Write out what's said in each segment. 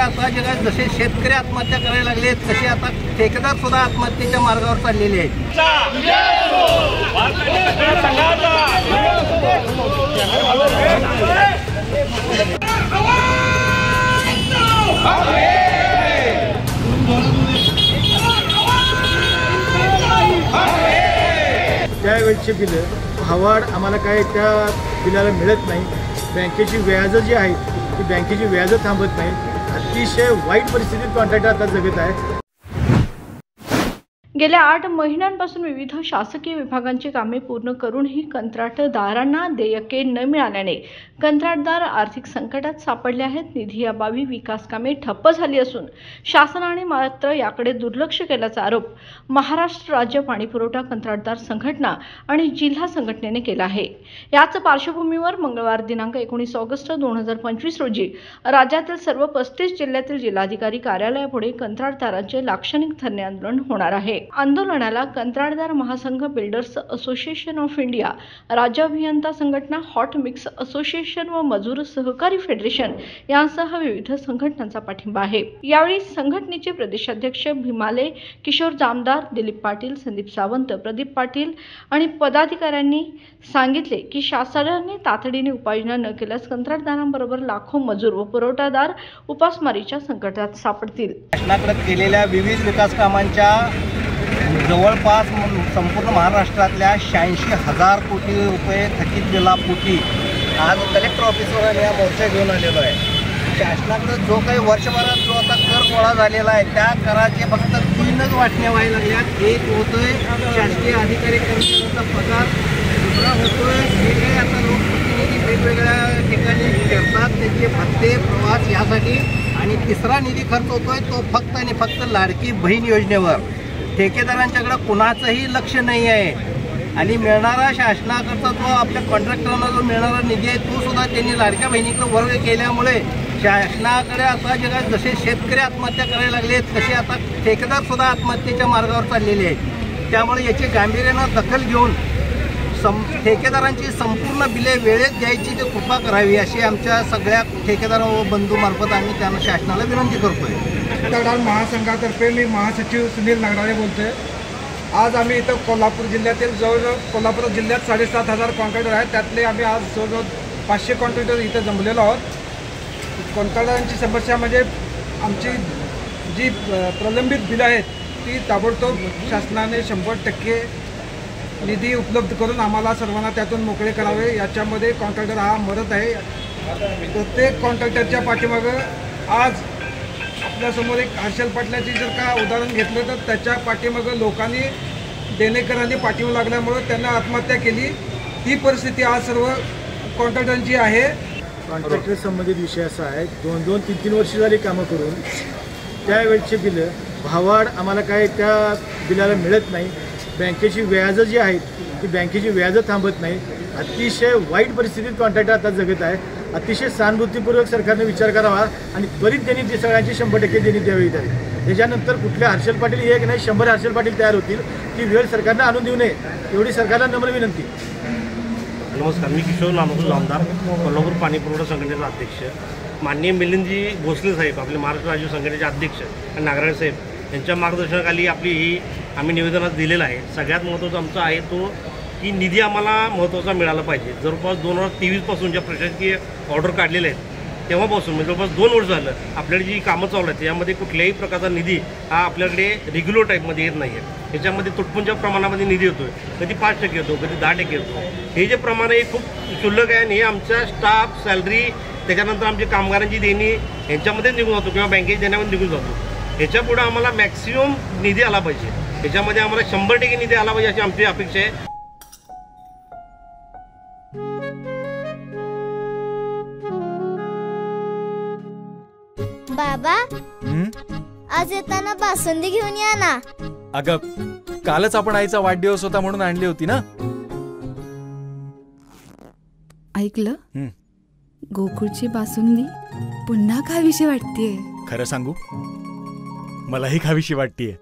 आता जे काय जसे शेतकरी आत्महत्या करायला लागले तसे आता ठेकेदार सुद्धा आत्महत्येच्या मार्गावर चाललेले आहेत। त्यावेळचे बिलं भावाड आम्हाला काय त्या बिलाला मिळत नाही। बँकेची व्याज जी आहेत ती बँकेची व्याज थांबत नाही। अतिशय वाईट परिस्थितीत कॉन्ट्रॅक्टर आता जगत आहे। गेल्या 8 महिन्यांपासून विविध शासकीय विभागांची कामे पूर्ण करूनही कंत्राटदारांना देयके न मिळाल्याने कंत्राटदार आर्थिक संकटात सापडले आहेत। निधीअभावी विकास कामे ठप्प झाली असून शासनाने मात्र याकडे दुर्लक्ष केल्याचा आरोप महाराष्ट्र राज्य पाणीपुरवठा कंत्राटदार संघटना आणि जिल्हा संघटनेने केला आहे। याच पार्श्वभूमीवर मंगळवार दिनांक 19 ऑगस्ट 2025 रोजी राज्यातील सर्व 35 जिल्ह्यातील जिल्हाधिकारी कार्यालयापुढे कंत्राटदारांचे लाक्षणिक धरणे आंदोलन होणार आहे। आंदोलनाला कंत्राटदार महासंघ, बिल्डर्स असोसिएशन ऑफ इंडिया, राज्य अभियंता संघटना, हॉट मिक्स असोसिएशन व मजूर सहकारी फेडरेशन यांसह विविध संघटनांचा पाठिंबा आहे। यावेळी संघटनेचे प्रदेशाध्यक्ष भीमाले किशोर जामदार, दिलीप पाटील, संदीप सावंत, प्रदीप पाटील आणि पदाधिकाऱ्यांनी सांगितले की शासनाने तातडीने उपाययोजना न केल्यास कंत्राटदारांबरोबर लाखो मजूर व पुरवठादार उपासमारीच्या संकटात सापडतील। शासनाकडे केलेल्या विविध विकास कामांच्या जवळपास संपूर्ण महाराष्ट्रातल्या 86,000 कोटी रुपये थकीत बिलापोटी आज कलेक्टर ऑफिसवर या मोर्चा घेऊन आलेलो आहे। शासनाकडे जो काही वर्षभरात जो आता कर गोळा झालेला आहे त्या कराचे फक्त 3च वाटण्या व्हायला लागल्यात। एक होतोय शासकीय अधिकारी कर्मचाऱ्यांचा पगार, दुसरा होतोय जे काही आता लोकप्रतिनिधी वेगवेगळ्या ठिकाणी करतात त्याचे भत्ते, प्रवास यासाठी, आणि तिसरा निधी खर्च होतोय तो फक्त आणि फक्त लाडकी बहीण योजनेवर। ठेकेदारांच्याकडे कुणाचंही लक्ष नाही आहे आणि मिळणारा शासनाकडचा जो आपल्या कॉन्ट्रॅक्टरांना जो मिळणारा निधी आहे तो सुद्धा त्यांनी लाडक्या बहिणीकडे वर्ग केल्यामुळे शासनाकडे आता जे काय जसे शेतकरी आत्महत्या करायला लागले तसे आता ठेकेदार सुद्धा आत्महत्येच्या मार्गावर चाललेले आहेत। त्यामुळे याची गांभीर्यानं दखल घेऊन ठेकेदारांची संपूर्ण बिले वेळेत द्यायची ते कृपा करावी अशी आमच्या सगळ्या ठेकेदार व बंधूमार्फत आम्ही त्यांना शासनाला विनंती करतोय। कंत्राटदार महासंघातर्फे मी महासचिव सुनील नगराळे बोलतोय। आज आम्ही इथं कोल्हापूर जिल्ह्यातील जवळजवळ कोल्हापूर जिल्ह्यात 7,500 कॉन्ट्रॅक्टर आहेत, त्यातले आम्ही आज जवळजवळ 500 कॉन्ट्रॅक्टर इथं जमलेलो आहोत। कॉन्ट्रॅक्टरांची समस्या म्हणजे आमची जी प्रलंबित बिलं आहेत ती ताबडतोब शासनाने 100% निधी उपलब्ध करून आम्हाला सर्वांना त्यातून मोकळे करावे। याच्यामध्ये कॉन्ट्रॅक्टर हा मदत आहे। प्रत्येक कॉन्ट्रॅक्टरच्या पाठीमागं आज आपल्यासमोर एक हर्षल पाटलाची जर का उदाहरण घेतलं तर त्याच्या पाठीमागं लोकांनी, देणेकरांनी पाठीमागं लागल्यामुळं त्यांना आत्महत्या केली। ही परिस्थिती आज सर्व कॉन्ट्रॅक्टरांची आहे। कॉन्ट्रॅक्टर संबंधित विषय असा आहे, 2-2, 3-3 वर्ष झाली कामं करून त्यावेळचे बिलं भावाड आम्हाला काय त्या बिलाला मिळत नाही। बँकेची व्याज जी आहेत ती बँकेची व्याज थांबत नाही। अतिशय वाईट परिस्थितीत कॉन्ट्रॅक्टर आता जगत आहे। अतिशय सहानुभूतीपूर्वक सरकारने विचार करावा आणि त्वरित त्यांनी ती सगळ्यांची 100% देणी द्यावी। त्याच्यानंतर कुठल्या हर्षल पाटील एक नाही 100 हर्षल पाटील तयार होतील, ती वेळ सरकारने आणून देऊ नये एवढी सरकारला नम्र विनंती। नमस्कार, मी किशोर जामदार, कोल्हापूर पाणीपुरवठा संघटनेचा अध्यक्ष। माननीय मिलिंदजी भोसले साहेब, आपले महाराष्ट्र राज्य संघटनेचे अध्यक्ष, आणि नागराळे साहेब यांच्या मार्गदर्शनाखाली आपली ही आम्ही निवेदनात दिलेलं आहे। सगळ्यात महत्त्वाचा आमचा आहे तो की निधी आम्हाला महत्त्वाचा मिळाला पाहिजे। जवळपास 2023 पासून ज्या प्रशासकीय ऑर्डर काढलेल्या आहेत तेव्हापासून म्हणजे जवळपास 2 वर्ष झालं आपल्याकडे जी कामं चालू आहेत त्यामध्ये कुठल्याही प्रकारचा निधी हा आपल्याकडे रेग्युलर टाईपमध्ये येत नाही आहे। त्याच्यामध्ये तुटपुंच्या प्रमाणामध्ये निधी येतो आहे, कधी 5% येतो, कधी 10% येतो। हे जे प्रमाण आहे खूप क्षुल्लक आहे आणि हे आमच्या स्टाफ, सॅलरी, त्याच्यानंतर आमची कामगारांची देणी यांच्यामध्ये निघून जातो किंवा बँकेच्या देण्यामध्ये निघून जातो। ह्याच्यापुढे आम्हाला मॅक्सिमम निधी आला पाहिजे, ह्याच्यामध्ये आम्हाला 100% निधी आला पाहिजे अशी आमची अपेक्षा आहे। बाबा, आज येताना बासुंदी घेऊन या ना। अगं, कालच आपण आईचा वाढदिवस होता म्हणून आणली होती ना। ऐकलं, गोकुळची बासुंदी पुन्हा खावीशी वाटतेय। खरं सांगू, मलाही खावीशी वाटतेय।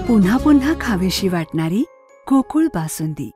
पुन्हा पुन्हा खावीशी वाटणारी गोकुळ बासुंदी।